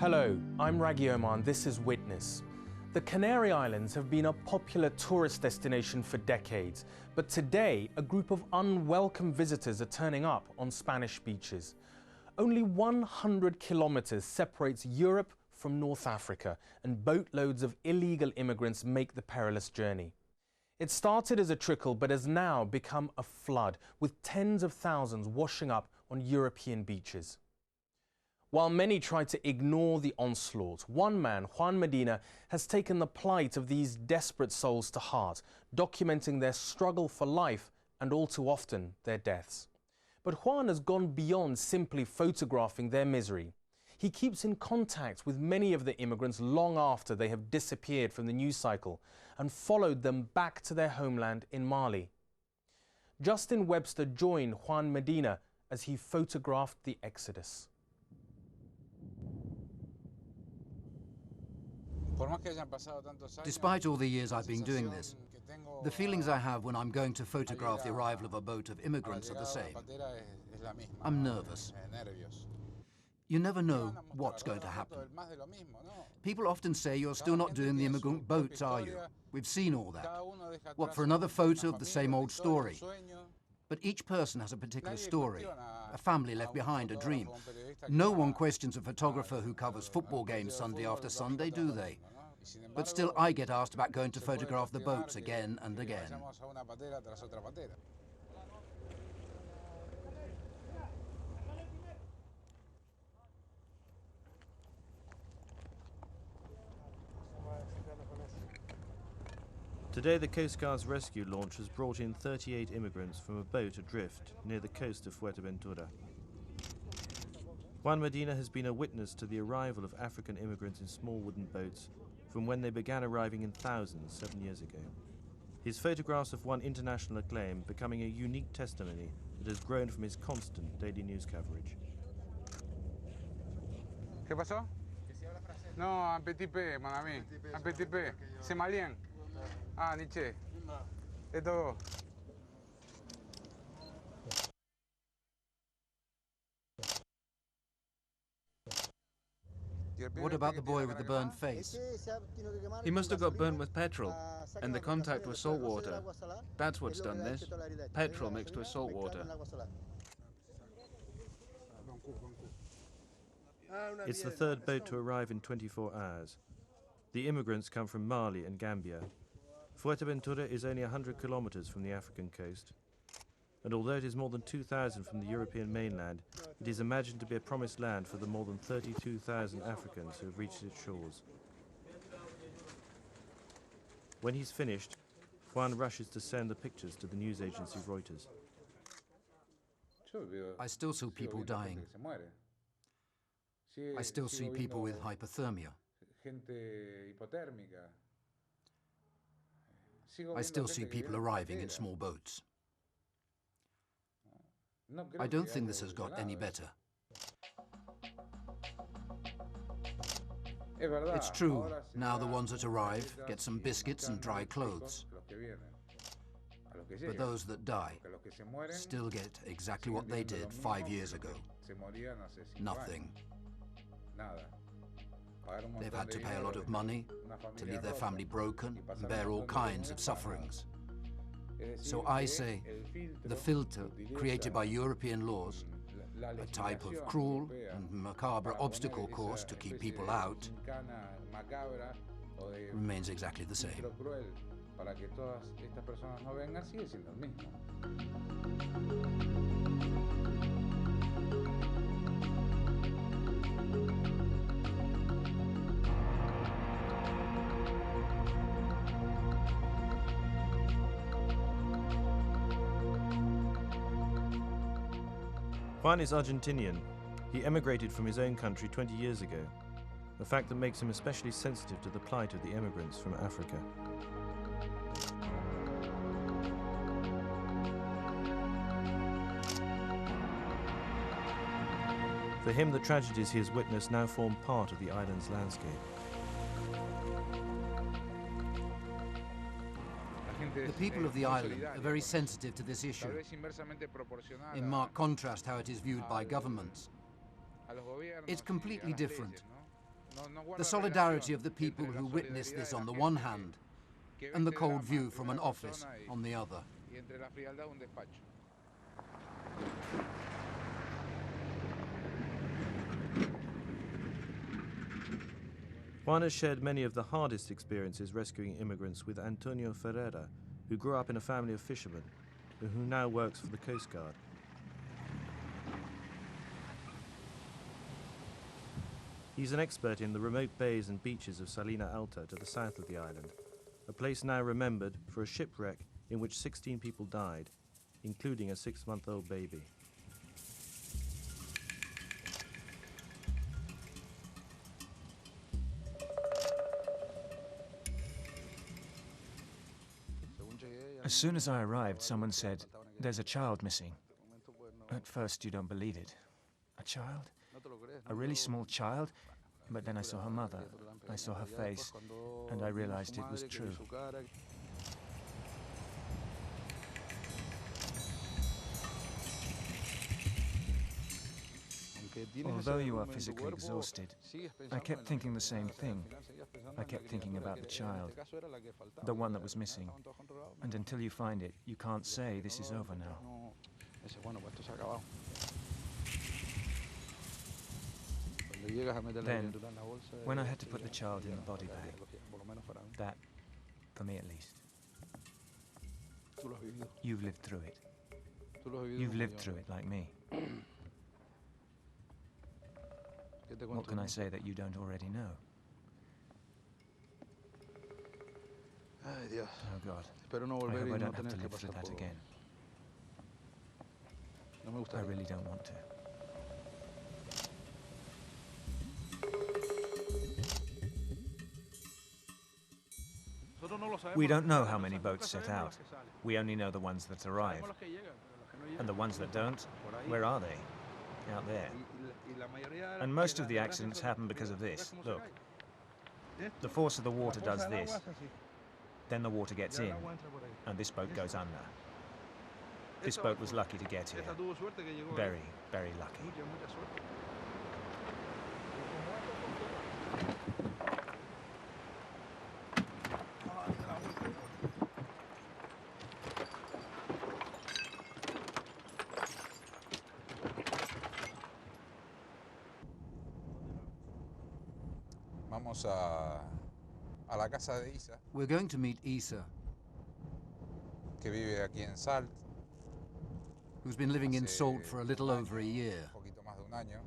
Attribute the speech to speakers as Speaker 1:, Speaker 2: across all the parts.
Speaker 1: Hello, I'm Raggy Omar and this is Witness. The Canary Islands have been a popular tourist destination for decades, but today a group of unwelcome visitors are turning up on Spanish beaches. Only 100 kilometers separates Europe from North Africa, and boatloads of illegal immigrants make the perilous journey. It started as a trickle but has now become a flood, with tens of thousands washing up on European beaches. While many try to ignore the onslaught, one man, Juan Medina, has taken the plight of these desperate souls to heart, documenting their struggle for life and all too often their deaths. But Juan has gone beyond simply photographing their misery. He keeps in contact with many of the immigrants long after they have disappeared from the news cycle and followed them back to their homeland in Mali. Justin Webster joined Juan Medina as he photographed the exodus.
Speaker 2: Despite all the years I've been doing this, the feelings I have when I'm going to photograph the arrival of a boat of immigrants are the same. I'm nervous. You never know what's going to happen. People often say, you're still not doing the immigrant boats, are you? We've seen all that. What, for another photo of the same old story? But each person has a particular story, a family left behind, a dream. No one questions a photographer who covers football games Sunday after Sunday, do they? But still, I get asked about going to photograph the boats again and again.
Speaker 3: Today, the Coast Guard's rescue launch has brought in 38 immigrants from a boat adrift near the coast of Fuerteventura. Juan Medina has been a witness to the arrival of African immigrants in small wooden boats from when they began arriving in thousands 7 years ago. His photographs have won international acclaim, becoming a unique testimony that has grown from his constant daily news coverage.
Speaker 4: ¿Qué pasó? No, un petit peu, mon ami. Un petit peu. C'est malien. Ah, Nietzsche. Es todo.
Speaker 2: What about the boy with the burned face?
Speaker 5: He must have got burnt with petrol, and the contact was salt water. That's what's done this. Petrol mixed with salt water.
Speaker 3: It's the third boat to arrive in 24 hours. The immigrants come from Mali and Gambia. Fuerteventura is only 100 kilometers from the African coast. And although it is more than 2,000 from the European mainland, it is imagined to be a promised land for the more than 32,000 Africans who have reached its shores. When he's finished, Juan rushes to send the pictures to the news agency Reuters.
Speaker 2: I still see people dying. I still see people with hypothermia. I still see people arriving in small boats. I don't think this has got any better. It's true, now the ones that arrive get some biscuits and dry clothes. But those that die still get exactly what they did 5 years ago. Nothing. They've had to pay a lot of money, to leave their family broken, and bear all kinds of sufferings. So I say, the filter created by European laws, a type of cruel and macabre obstacle course to keep people out, remains exactly the same.
Speaker 3: Juan is Argentinian. He emigrated from his own country 20 years ago, a fact that makes him especially sensitive to the plight of the immigrants from Africa. For him, the tragedies he has witnessed now form part of the island's landscape.
Speaker 2: The people of the island are very sensitive to this issue, in marked contrast how it is viewed by governments. It's completely different. The solidarity of the people who witnessed this on the one hand, and the cold view from an office on the other.
Speaker 3: Juan has shared many of the hardest experiences rescuing immigrants with Antonio Ferrera, who grew up in a family of fishermen, and who now works for the Coast Guard. He's an expert in the remote bays and beaches of Salina Alta to the south of the island, a place now remembered for a shipwreck in which 16 people died, including a 6-month-old baby.
Speaker 6: As soon as I arrived, someone said, "There's a child missing." At first, you don't believe it. A child? A really small child? But then I saw her mother, I saw her face, and I realized it was true. Although you are physically exhausted, I kept thinking the same thing. I kept thinking about the child, the one that was missing. And until you find it, you can't say this is over now. Then, when I had to put the child in the body bag, that, for me at least, you've lived through it. You've lived through it like me. What can I say that you don't already know? Oh God, I hope I don't have to live through that again. I really don't want to. We don't know how many boats set out. We only know the ones that arrive. And the ones that don't, where are they? Out there. And most of the accidents happen because of this. Look. The force of the water does this. Then the water gets in, and this boat goes under. This boat was lucky to get here. Very, very lucky.
Speaker 2: We're going to meet Isa,
Speaker 4: que vive aquí en Salt,
Speaker 2: who's been living in Salt for a little over a year.
Speaker 4: poquito más de un año,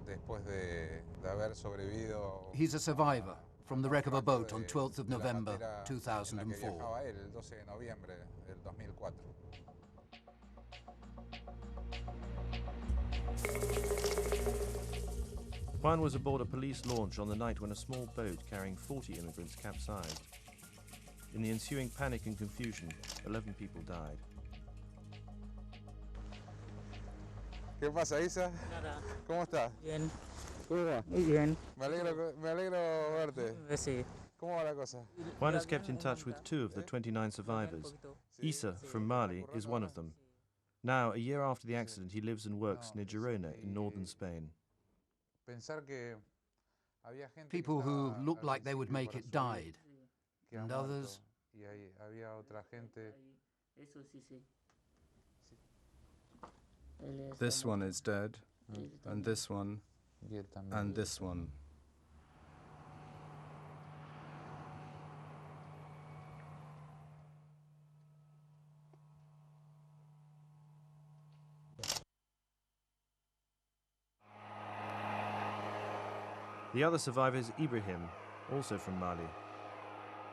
Speaker 4: después de haber sobrevivido.
Speaker 2: He's a survivor from the wreck of a boat on 12th of November 2004.
Speaker 4: El 12 de noviembre del 2004.
Speaker 3: Juan was aboard a police launch on the night when a small boat carrying 40 immigrants capsized. In the ensuing panic and confusion, 11 people died.
Speaker 4: ¿Qué pasa, Isa?
Speaker 7: Nada.
Speaker 4: ¿Cómo estás?
Speaker 7: Bien.
Speaker 4: ¿Cómo va?
Speaker 7: Muy bien.
Speaker 4: Me alegro verte.
Speaker 7: Sí.
Speaker 4: ¿Cómo va la cosa?
Speaker 3: Juan has kept in touch with 2 of the 29 survivors. Isa, from Mali, is one of them. Now, a year after the accident, he lives and works near Girona in northern Spain.
Speaker 2: People who looked like they would make it died, and others.
Speaker 8: This one is dead, and this one, and this one.
Speaker 3: The other survivor is Ibrahim, also from Mali.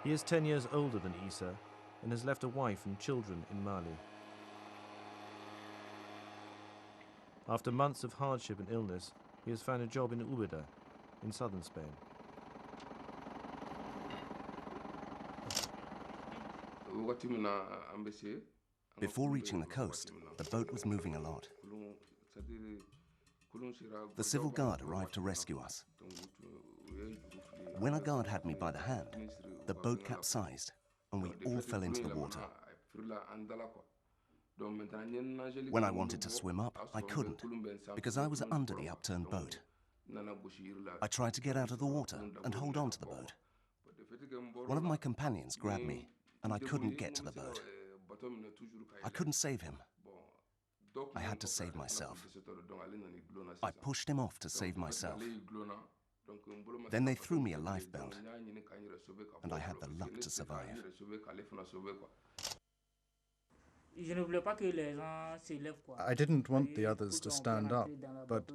Speaker 3: He is 10 years older than Isa and has left a wife and children in Mali. After months of hardship and illness, he has found a job in UBEDA, in southern Spain.
Speaker 9: Before reaching the coast, the boat was moving a lot. The civil guard arrived to rescue us. When a guard had me by the hand, the boat capsized and we all fell into the water. When I wanted to swim up, I couldn't, because I was under the upturned boat. I tried to get out of the water and hold on to the boat. One of my companions grabbed me, and I couldn't get to the boat. I couldn't save him. I had to save myself. I pushed him off to save myself. Then they threw me a lifebelt, and I had the luck to survive.
Speaker 8: I didn't want the others to stand up, but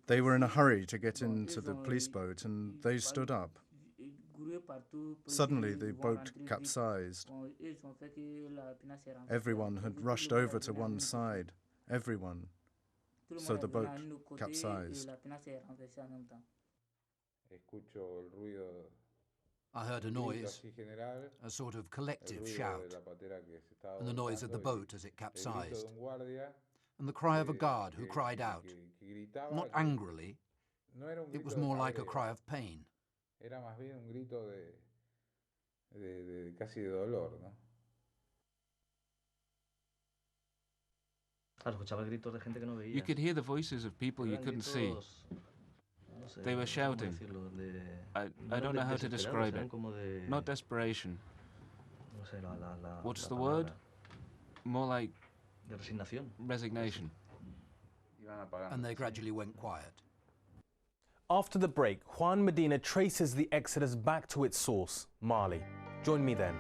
Speaker 8: they were in a hurry to get into the police boat, and they stood up. Suddenly, the boat capsized. Everyone had rushed over to one side. Everyone. So the boat capsized.
Speaker 2: I heard a noise, a sort of collective shout, and the noise of the boat as it capsized, and the cry of a guard who cried out, not angrily, it was more like a cry of pain.
Speaker 5: You could hear the voices of people you couldn't see. They were shouting. I don't know how to describe it. Not desperation. What's the word? More like resignation.
Speaker 2: And they gradually went quiet.
Speaker 1: After the break, Juan Medina traces the exodus back to its source, Mali. Join me then.